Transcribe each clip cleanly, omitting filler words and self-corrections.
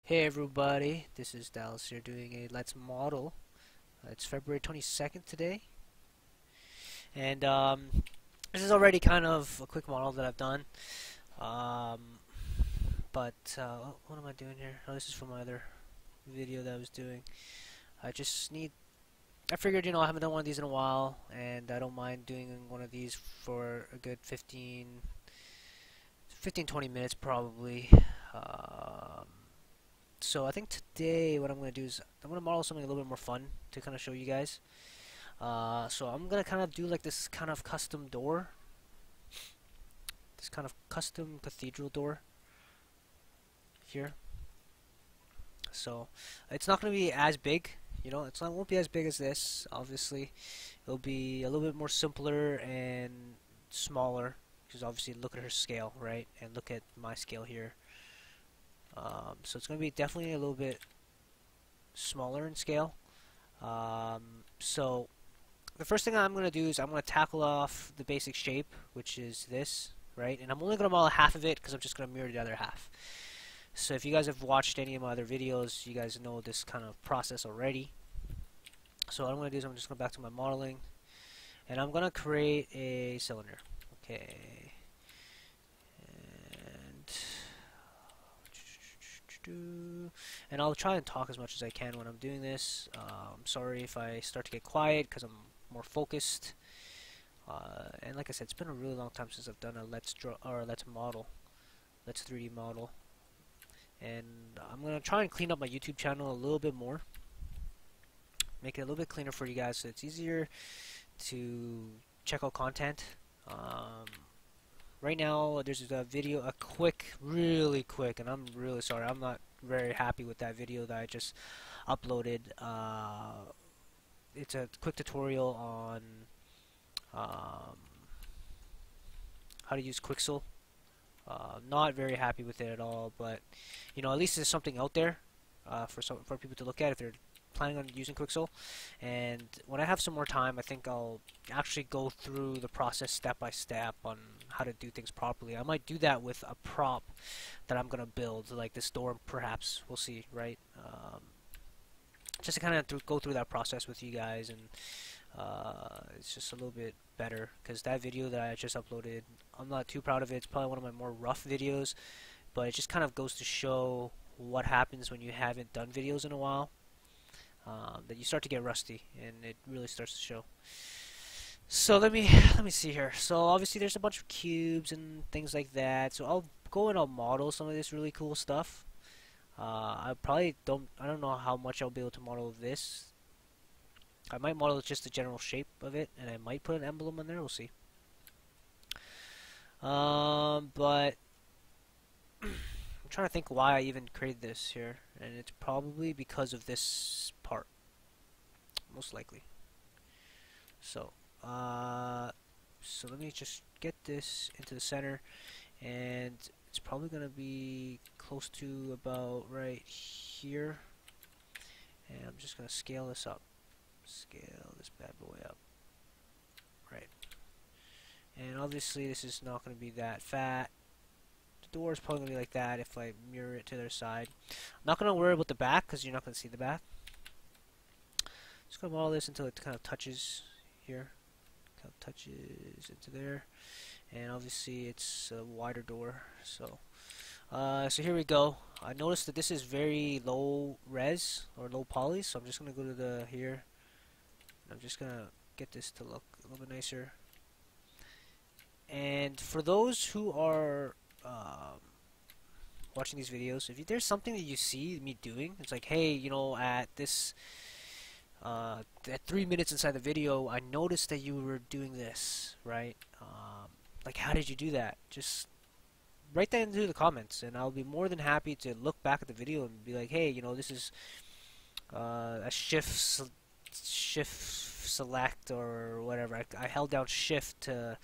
Hey everybody, this is Dallas here doing a Let's Model. It's February 22nd today, and this is already kind of a quick model that I've done. Um, what am I doing here? Oh, this is from my other video that I was doing. I figured, I haven't done one of these in a while, and I don't mind doing one of these for a good 20 minutes probably. Um, So I think today what I'm going to do is I'm going to model something a little bit more fun to kind of show you guys. So I'm going to kind of do like this kind of custom door, this kind of custom cathedral door here. So it's not going to be as big, it won't be as big as this, obviously. It'll be a little bit more simpler and smaller, because obviously look at her scale, right? And look at my scale here. So it's going to be definitely a little bit smaller in scale. So the first thing I'm going to do is I'm going to tackle off the basic shape, which is this, right? And I'm only going to model half of it because I'm just going to mirror the other half. So if you guys have watched any of my other videos, you guys know this kind of process already. So what I'm going to do is I'm just going back to my modeling, and I'm going to create a cylinder. Okay. And I'll try and talk as much as I can when I'm doing this. I'm sorry if I start to get quiet because I'm more focused. And like I said, it's been a really long time since I've done a Let's 3D model. And I'm gonna try and clean up my YouTube channel a little bit more, make it a little bit cleaner for you guys, so it's easier to check out content. Right now, there's a video, really quick, and I'm really sorry, I'm not very happy with that video that I just uploaded. It's a quick tutorial on how to use Quixel. Not very happy with it at all, but at least there's something out there for people to look at if they're planning on using Quixel. And when I have some more time, I think I'll actually go through the process step by step on how to do things properly. I might do that with a prop that I'm gonna build, like this door, perhaps. We'll see, right? Just to kind of go through that process with you guys, and it's just a little bit better because that video that I just uploaded, I'm not too proud of it. It's probably one of my more rough videos, but it just kind of goes to show what happens when you haven't done videos in a while. That you start to get rusty, and it really starts to show. So let me see here. So obviously there's a bunch of cubes and things like that. So I'll go and I'll model some of this really cool stuff. I don't know how much I'll be able to model of this. I might model just the general shape of it, and I might put an emblem in there. We'll see. But I'm trying to think why I even created this here, and it's probably because of this part, most likely. So let me just get this into the center, and it's probably gonna be close to about right here, and I'm just gonna scale this up, scale this bad boy up, right? And obviously this is not gonna be that fat. The door is probably going to be like that if I mirror it to their side. I'm not going to worry about the back because you're not going to see the back. Just going to model this until it kind of touches here. Kind of touches into there. And obviously it's a wider door. So here we go. I noticed that this is very low res or low poly. So I'm just going to go to the here. I'm just going to get this to look a little bit nicer. And for those who are watching these videos, if there's something that you see me doing, it's like, hey, at this at 3 minutes inside the video, I noticed that you were doing this, right? Like, how did you do that? Just write that into the comments, and I'll be more than happy to look back at the video and be like, hey, this is a shift select or whatever. I held down shift to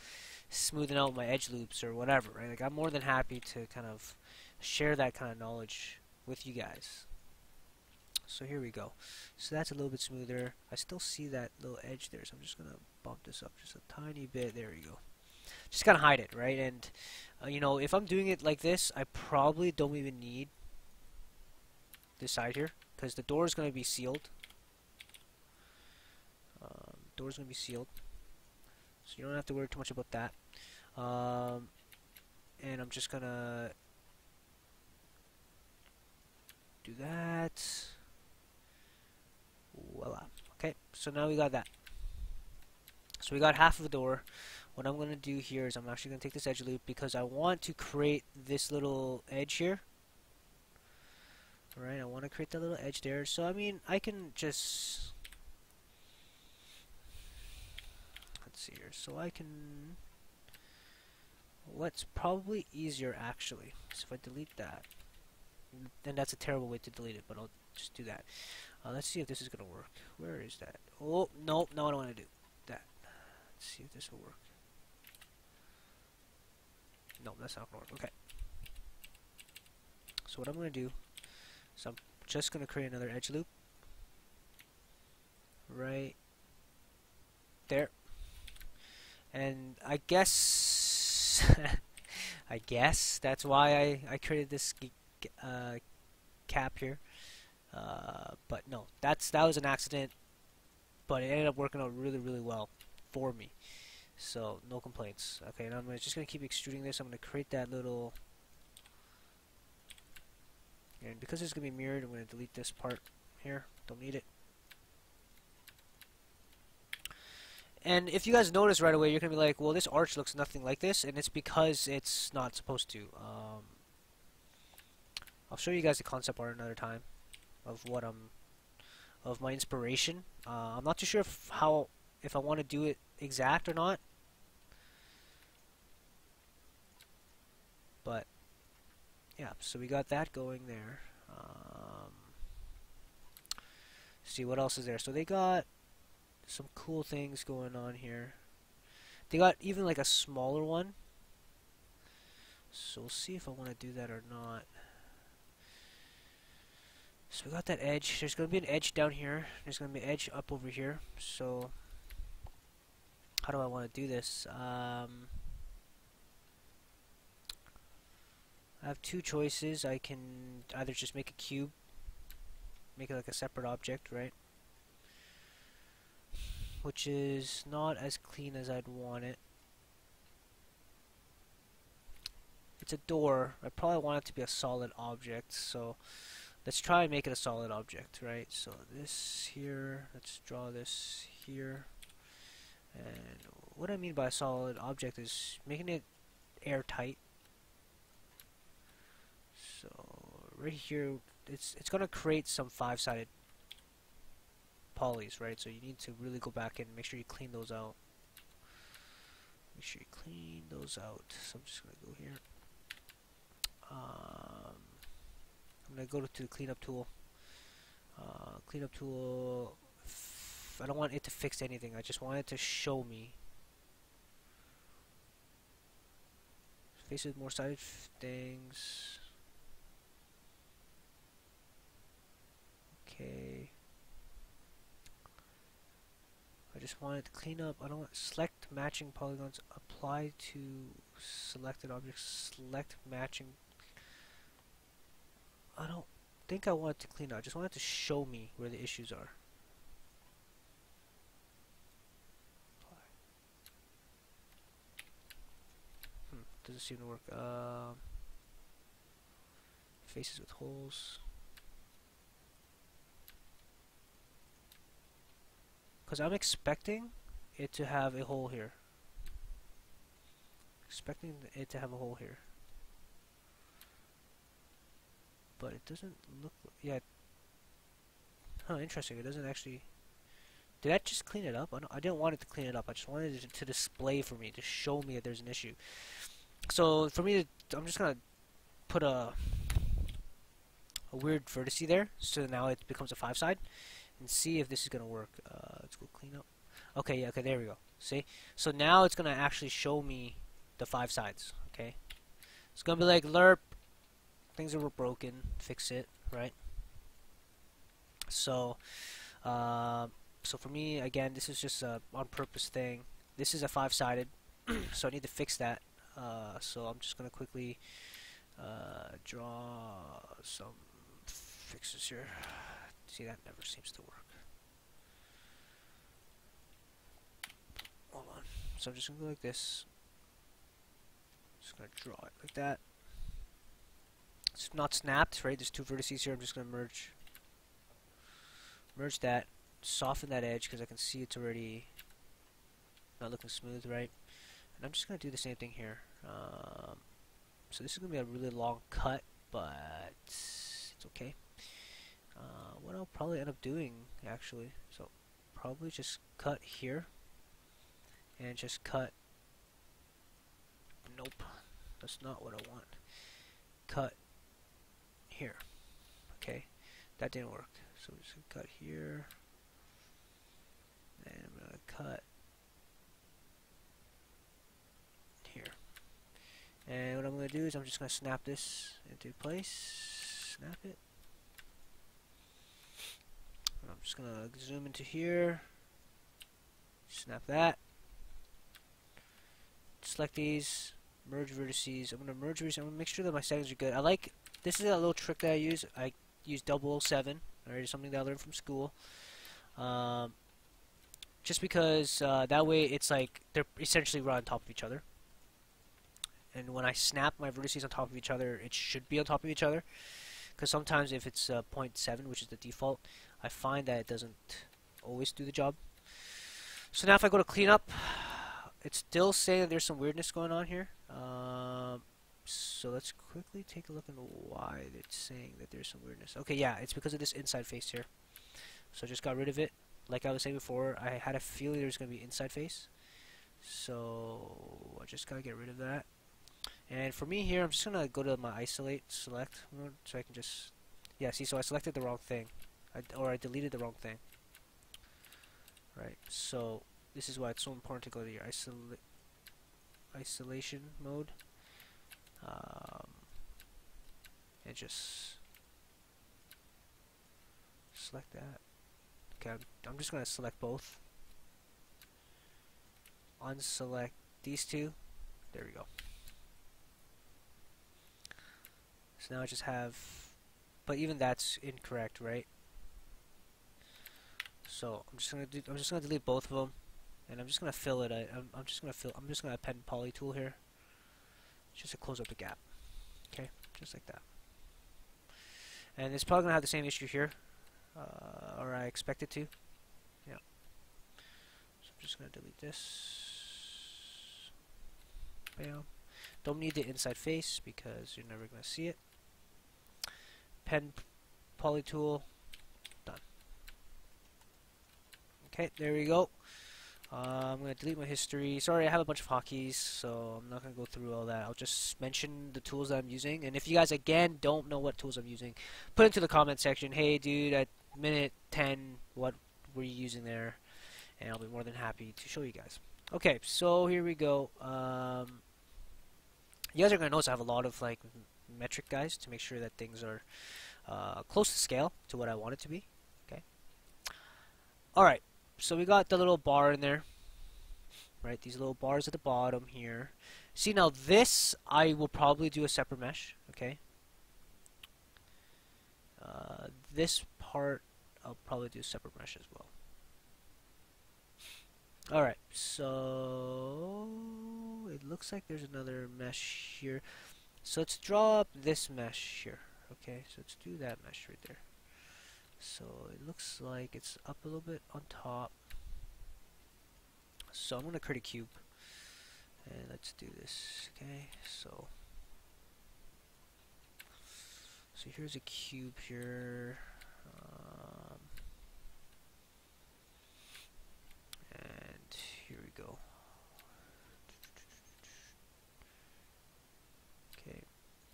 smoothing out my edge loops or whatever, right? Like, I'm more than happy to kind of share that kind of knowledge with you guys. So here we go. So that's a little bit smoother. I still see that little edge there, so I'm just gonna bump this up just a tiny bit. There we go. Just kind of hide it, right? And if I'm doing it like this, I probably don't even need this side here, because the door is going to be sealed. Door's going to be sealed, so you don't have to worry too much about that. And I'm just going to do that. Voila. Okay, so now we got that. So we got half of the door. What I'm going to do here is I'm actually going to take this edge loop because I want to create this little edge here. Alright, I want to create that little edge there. So, I mean, I can just... Let's see here. So I can... What's probably easier, actually, is if I delete that. And that's a terrible way to delete it, but I'll just do that. Let's see if this is going to work. Where is that? Oh, no, I don't want to do that. Let's see if this will work. No, that's not going to work. Okay. So what I'm going to do is I'm just going to create another edge loop. Right there. And I guess... I guess that's why I created this cap here. But no, that was an accident. But it ended up working out really, really well for me. So, no complaints. Okay, now I'm just going to keep extruding this. I'm going to create that little... And because it's going to be mirrored, I'm going to delete this part here. Don't need it. And if you guys notice right away, you're going to be like, well, this arch looks nothing like this. And it's because it's not supposed to. I'll show you guys the concept art another time of what of my inspiration. I'm not too sure if I want to do it exact or not, but yeah, so we got that going there. See what else is there. So they got some cool things going on here. They got even like a smaller one, so we'll see if I want to do that or not. So we got that edge. There's going to be an edge down here. There's going to be an edge up over here. So how do I want to do this? I have two choices. I can either just make a cube, make it like a separate object, right? Which is not as clean as I'd want it. It's a door. I probably want it to be a solid object, so let's try and make it a solid object, right? So this here, let's draw this here. And what I mean by a solid object is making it airtight. So right here, it's gonna create some five-sided polys, right? So you need to really go back and make sure you clean those out. Make sure you clean those out. So I'm just gonna go here. I'm gonna go to the cleanup tool. Cleanup tool. I don't want it to fix anything. I just want it to show me. Faces more sided things. Okay. I just want it to clean up. I don't want select matching polygons. Apply to selected objects. Select matching. I don't think I want it to clean up. I just want it to show me where the issues are. Doesn't seem to work. Faces with holes. Because I'm expecting it to have a hole here. Expecting it to have a hole here. But it doesn't look... Yeah. Huh, interesting. It doesn't actually... Did that just clean it up? I didn't want it to clean it up. I just wanted it to display for me, to show me that there's an issue. So for me, I'm just gonna put a weird vertice there, so now it becomes a 5-side, and see if this is gonna work. Let's go clean up. Okay, yeah, okay, there we go. See? So now it's gonna actually show me the 5 sides. Okay, it's gonna be like lerp. Things were broken. Fix it, right? So, so for me, again, this is just a on-purpose thing. This is a 5-sided, so I need to fix that. So I'm just gonna quickly draw some fixes here. See, that never seems to work. Hold on. So I'm just gonna go like this. Just gonna draw it like that. It's not snapped, right? There's two vertices here. I'm just gonna merge that, soften that edge because I can see it's already not looking smooth, right? And I'm just gonna do the same thing here. So this is gonna be a really long cut, but it's okay. What I'll probably end up doing, actually, so probably just cut here and just cut. Nope, that's not what I want. Cut here. Okay, that didn't work. So I'm just gonna cut here, and I'm gonna cut here. And what I'm gonna do is I'm just gonna snap this into place. Snap it. And I'm just gonna zoom into here. Snap that. Select these. Merge vertices. I'm gonna merge vertices. I'm gonna make sure that my settings are good. I like this is a little trick that I use. I use 007. Alright, something that I learned from school. Just because that way it's like they're essentially right on top of each other. And when I snap my vertices on top of each other, it should be on top of each other. Because sometimes if it's 0.7, which is the default, I find that it doesn't always do the job. So now if I go to cleanup, it's still saying that there's some weirdness going on here. So let's quickly take a look at why it's saying that there's some weirdness. Okay, yeah, it's because of this inside face here. So I just got rid of it. Like I was saying before, I had a feeling there's going to be inside face. So I just got to get rid of that. And for me here, I'm just going to go to my isolate select mode so I can just... Yeah, see, so I selected the wrong thing. I deleted the wrong thing. Right, so this is why it's so important to go to your isolation mode. And just select that. Okay, I'm just going to select both. Unselect these two. There we go. So now I just have, but even that's incorrect, right? So I'm just gonna delete both of them, and I'm just gonna fill it. I'm just gonna append poly tool here, just to close up the gap. Okay, just like that. And it's probably gonna have the same issue here, or I expect it to. Yeah. So I'm just gonna delete this. Bam. Don't need the inside face because you're never gonna see it. Pen poly tool. Done. Okay, there we go. I'm going to delete my history. Sorry, I have a bunch of hotkeys, so I'm not going to go through all that. I'll just mention the tools that I'm using. And if you guys, again, don't know what tools I'm using, put it into the comment section. Hey, dude, at minute 10, what were you using there? And I'll be more than happy to show you guys. Okay, so here we go. You guys are going to notice I have a lot of like metric guys to make sure that things are close to scale to what I want it to be. Okay. Alright. So we got the little bar in there, right? These little bars at the bottom here. See, now this I will probably do a separate mesh, okay? This part I'll probably do a separate mesh as well. Alright, so it looks like there's another mesh here. So let's draw up this mesh here, okay? So let's do that mesh right there. So it looks like it's up a little bit on top. So I'm going to create a cube. And let's do this. Okay, so here's a cube here. And here we go. Okay,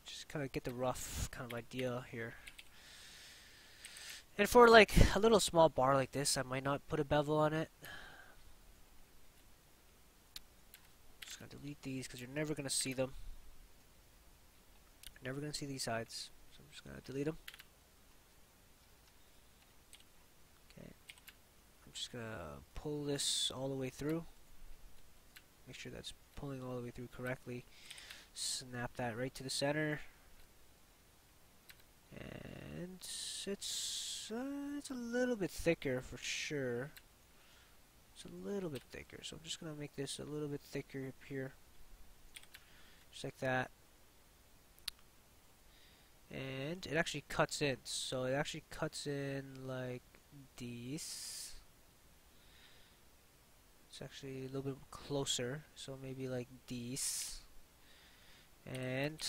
just kind of get the rough kind of idea here. And for like a little small bar like this, I might not put a bevel on it. Just gonna delete these because you're never gonna see them. You're never gonna see these sides, so I'm just gonna delete them. Okay, I'm just gonna pull this all the way through. Make sure that's pulling all the way through correctly. Snap that right to the center. And and it's a little bit thicker for sure. It's a little bit thicker, so I'm just gonna make this a little bit thicker up here, just like that. And it actually cuts in, so it actually cuts in like this. It's actually a little bit closer, so maybe like this. And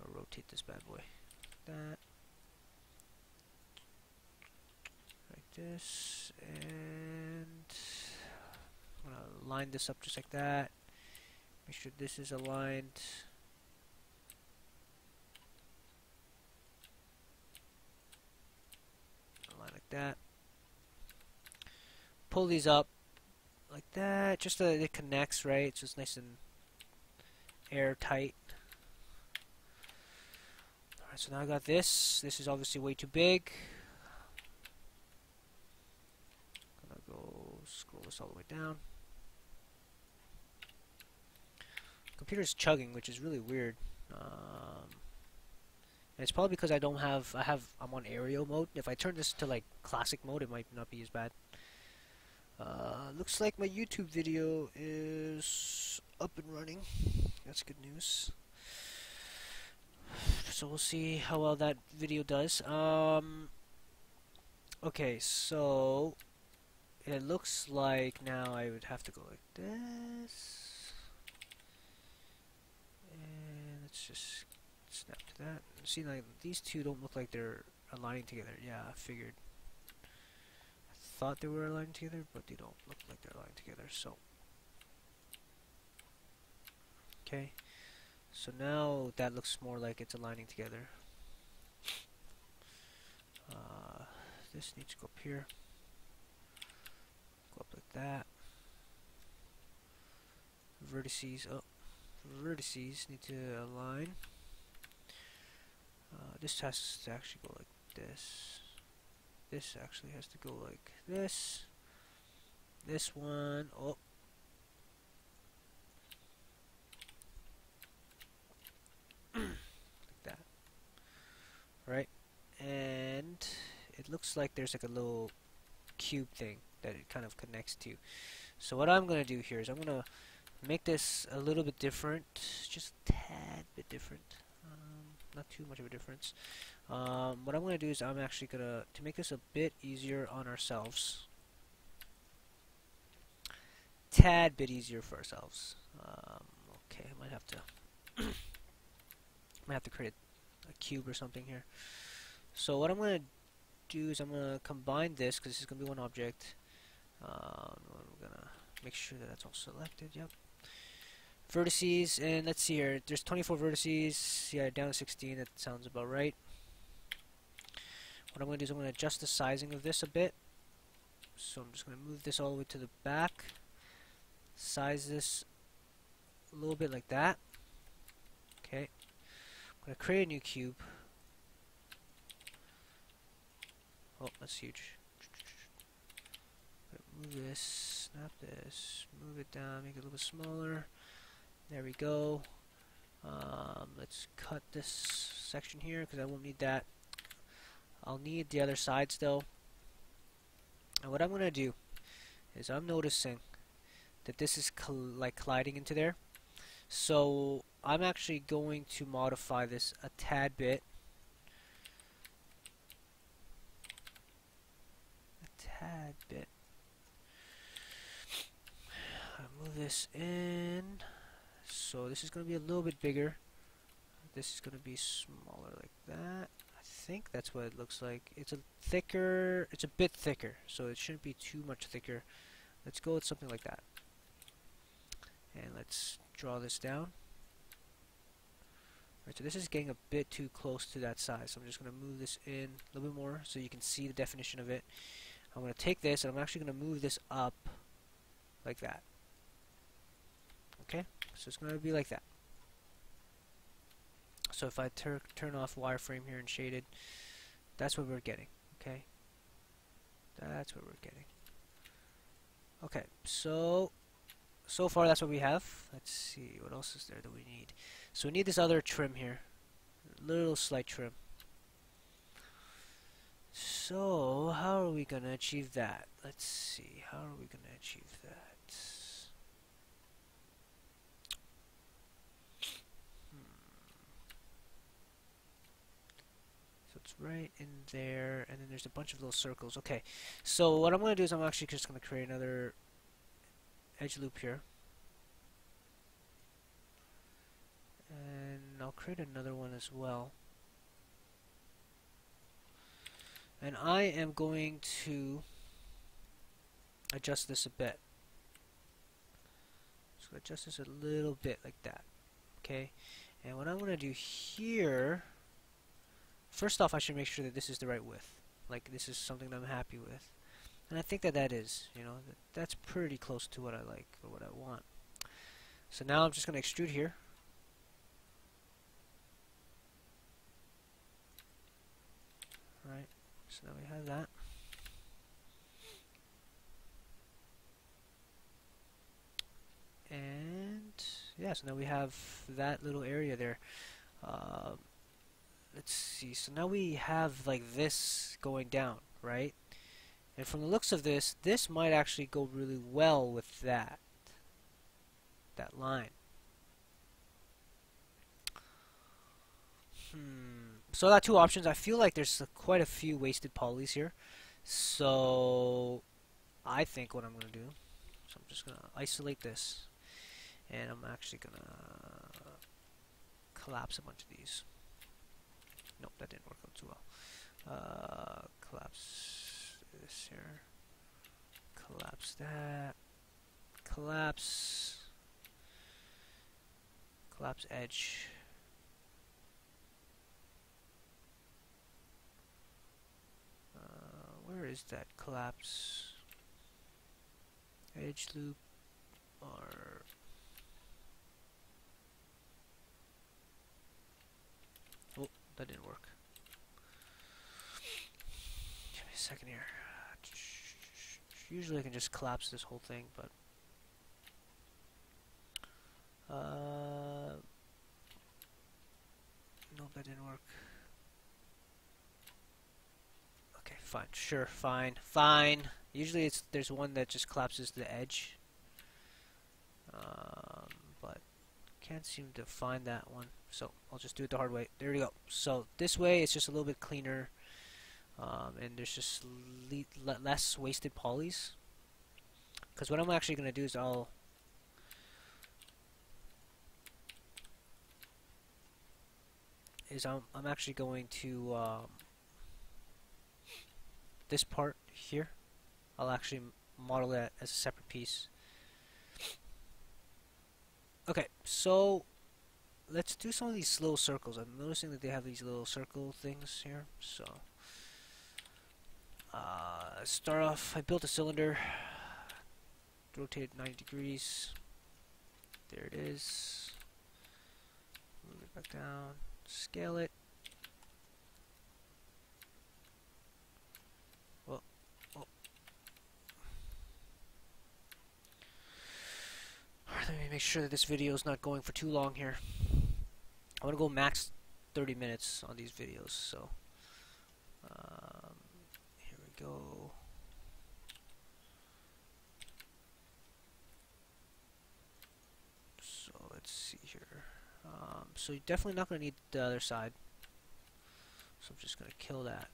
I'll rotate this bad boy like that, like this, and I'm gonna line this up just like that. Make sure this is aligned. Align like that. Pull these up like that, just so that it connects, right? So it's nice and airtight. Alright, so now I got this. This is obviously way too big. Gonna go scroll this all the way down. Computer's chugging, which is really weird. And it's probably because I'm on aerial mode. If I turn this to like classic mode, it might not be as bad. Looks like my YouTube video is up and running. That's good news. So we'll see how well that video does. Okay, so it looks like now I would have to go like this. And let's just snap to that. See, like these two don't look like they're aligning together. Yeah, I figured. I thought they were aligned together, but they don't look like they're aligned together. So, okay. So now that looks more like it's aligning together. This needs to go up here. Go up like that. Vertices need to align. This has to actually go like this. This actually has to go like this. This one, oh. Like that. Right? And it looks like there's like a little cube thing that it kind of connects to. So what I'm going to do here is I'm going to make this a little bit different. Just a tad bit different. Not too much of a difference. What I'm going to do is I'm actually going to make this a bit easier on ourselves. Tad bit easier for ourselves. Okay, I might have to create a cube or something here. So what I'm going to do is I'm going to combine this because this is going to be one object. We're going to make sure that that's all selected. Yep. Vertices, and let's see here. There's 24 vertices. Yeah, down to 16. That sounds about right. What I'm going to do is I'm going to adjust the sizing of this a bit. So I'm just going to move this all the way to the back. Size this a little bit like that. Okay. I'm going to create a new cube. Oh, that's huge. Move this, snap this, move it down, make it a little bit smaller. There we go. Let's cut this section here because I won't need that. I'll need the other side still. And what I'm going to do is I'm noticing that this is like colliding into there. So I'm actually going to modify this a tad bit. Tad bit. Move this in. So this is going to be a little bit bigger. This is going to be smaller like that. I think that's what it looks like. It's a bit thicker, so it shouldn't be too much thicker. Let's go with something like that. And let's draw this down. Right, so this is getting a bit too close to that size. So I'm just going to move this in a little bit more so you can see the definition of it. I'm going to take this and I'm actually going to move this up like that. Okay, so it's going to be like that. So if I turn off wireframe here and shaded, that's what we're getting. Okay, that's what we're getting. Okay, so far that's what we have. Let's see what else is there that we need. So we need this other trim here, little slight trim. so how are we gonna achieve that? Let's see, how are we gonna achieve that? So it's right in there, and then there's a bunch of little circles. Okay, so what I'm gonna do is I'm actually just gonna create another edge loop here. And I'll create another one as well. And I am going to adjust this a bit. So adjust this a little bit like that. Okay. And what I'm going to do here, first off, I should make sure that this is the right width. Like this is something that I'm happy with. And I think that that is, you know, that's pretty close to what I like or what I want. So now I'm just going to extrude here. Right. So now we have that. And yeah, so now we have that little area there. Let's see, so now we have like this going down, right? And from the looks of this, this might actually go really well with that line. So I got two options. I feel like there's quite a few wasted polys here. So I think what I'm going to do, so I'm just going to isolate this. And I'm actually going to collapse a bunch of these. Nope, that didn't work out too well. Collapse this here. Collapse that. Collapse. Collapse edge. Where is that collapse? Edge loop or oh, that didn't work. Give me a second here. Usually I can just collapse this whole thing, but nope, that didn't work. Okay, fine, sure, fine. Usually there's one that just collapses the edge, but can't seem to find that one. So I'll just do it the hard way. There we go. So this way it's just a little bit cleaner, and there's just less wasted polys. Because what I'm actually going to do is I'm actually going to this part here, I'll actually model that as a separate piece. Okay, so let's do some of these little circles. I'm noticing that they have these little circle things here. So start off, I built a cylinder, rotate it 90 degrees. There it is. Move it back down, scale it. Let me make sure that this video is not going for too long here. I want to go max 30 minutes on these videos, so here we go. So let's see here. So you're definitely not going to need the other side, so I'm just going to kill that.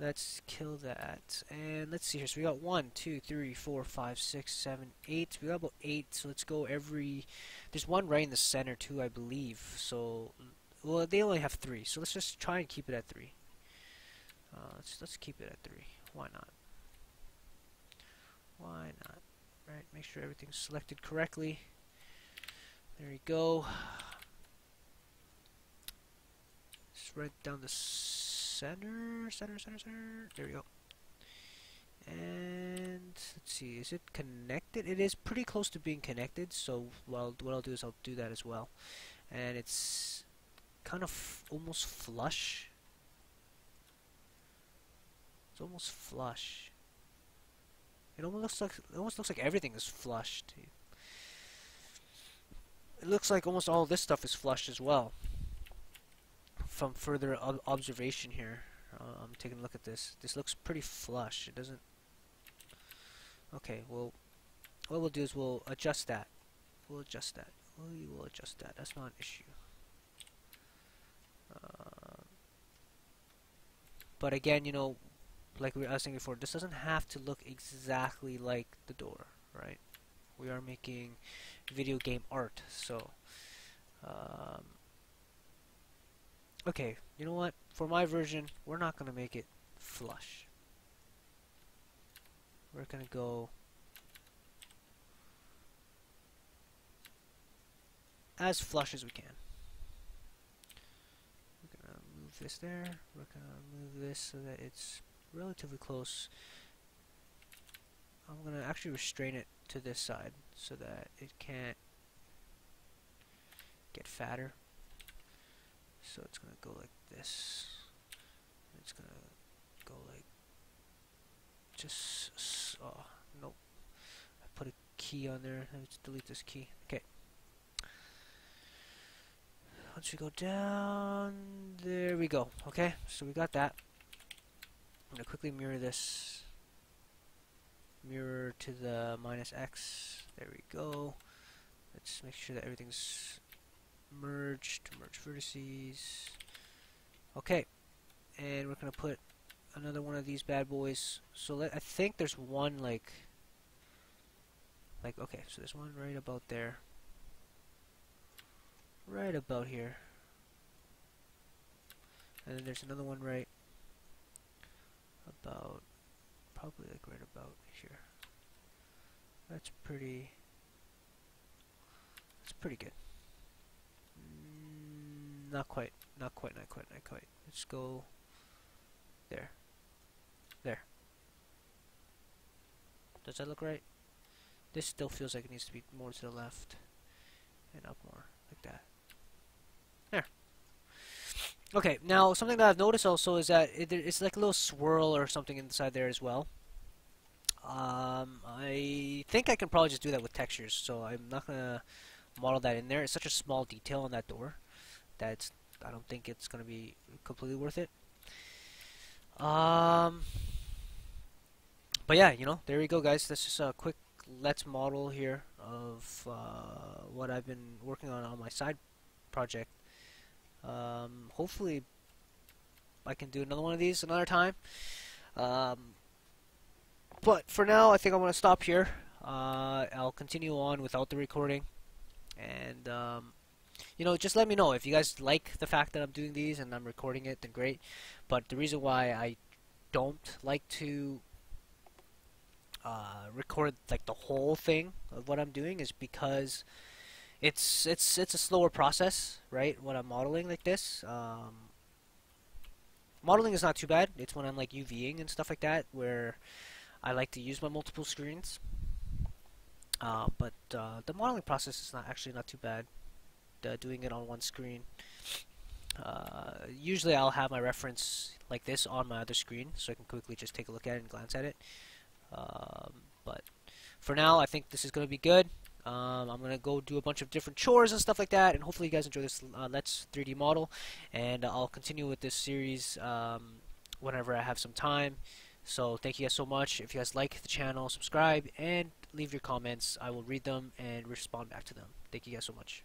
Let's kill that, and let's see here. So we got 1, 2, 3, 4, 5, 6, 7, 8. We got about 8. So let's go every. There's one right in the center too, I believe. So, well, they only have 3. So let's just try and keep it at 3. Let's keep it at 3. Why not? Why not? Right. Make sure everything's selected correctly. There you go. Just right down the center. There we go. And let's see, is it connected? It is pretty close to being connected, so what I'll do is I'll do that as well. And it's kind of almost flush. It's almost flush. It almost looks like everything is flushed. It looks like almost all this stuff is flushed as well. from further observation here, I'm taking a look at this. This looks pretty flush. It doesn't. Okay, well, what we'll do is we'll adjust that. We'll adjust that. We will adjust that. That's not an issue. But again, you know, like we were saying before, this doesn't have to look exactly like the door, right? We are making video game art, so okay, you know what? For my version, we're not gonna make it flush. We're gonna go as flush as we can. We're gonna move this there. We're gonna move this so that it's relatively close. I'm gonna actually restrain it to this side so that it can't get fatter. So it's gonna go like this. It's gonna go like just nope. I put a key on there. Let's delete this key. Okay. Once we go down, there we go. Okay, so we got that. I'm gonna quickly mirror this. Mirror to the -X. There we go. Let's make sure that everything's merged. Merge vertices. Okay, and we're gonna put another one of these bad boys. So I think there's one like okay, so there's one right about there. Right about here. And then there's another one right about, probably like right about here. That's pretty good. Not quite. Let's go there. There. Does that look right? This still feels like it needs to be more to the left and up more, like that. There. Okay, now something that I've noticed also is that it's like a little swirl or something inside there as well. I think I can probably just do that with textures, so I'm not gonna model that in there. It's such a small detail on that door that I don't think it's gonna be completely worth it. But yeah, you know, there we go, guys. That's just a quick let's model here of what I've been working on my side project. Hopefully I can do another one of these another time. But for now, I think I'm going to stop here. I'll continue on without the recording. And, you know, just let me know if you guys like the fact that I'm doing these and I'm recording it, then great. But the reason why I don't like to record like the whole thing of what I'm doing is because it's a slower process, right? When I'm modeling like this, modeling is not too bad. It's when I'm like UVing and stuff like that where I like to use my multiple screens. But the modeling process is not too bad. Doing it on one screen. Usually I'll have my reference like this on my other screen, so I can quickly just take a look at it and glance at it. But for now, I think this is going to be good. I'm going to go do a bunch of different chores and stuff like that, and hopefully you guys enjoy this Let's 3D model, and I'll continue with this series whenever I have some time. So thank you guys so much. If you guys like the channel, subscribe, and leave your comments. I will read them and respond back to them. Thank you guys so much.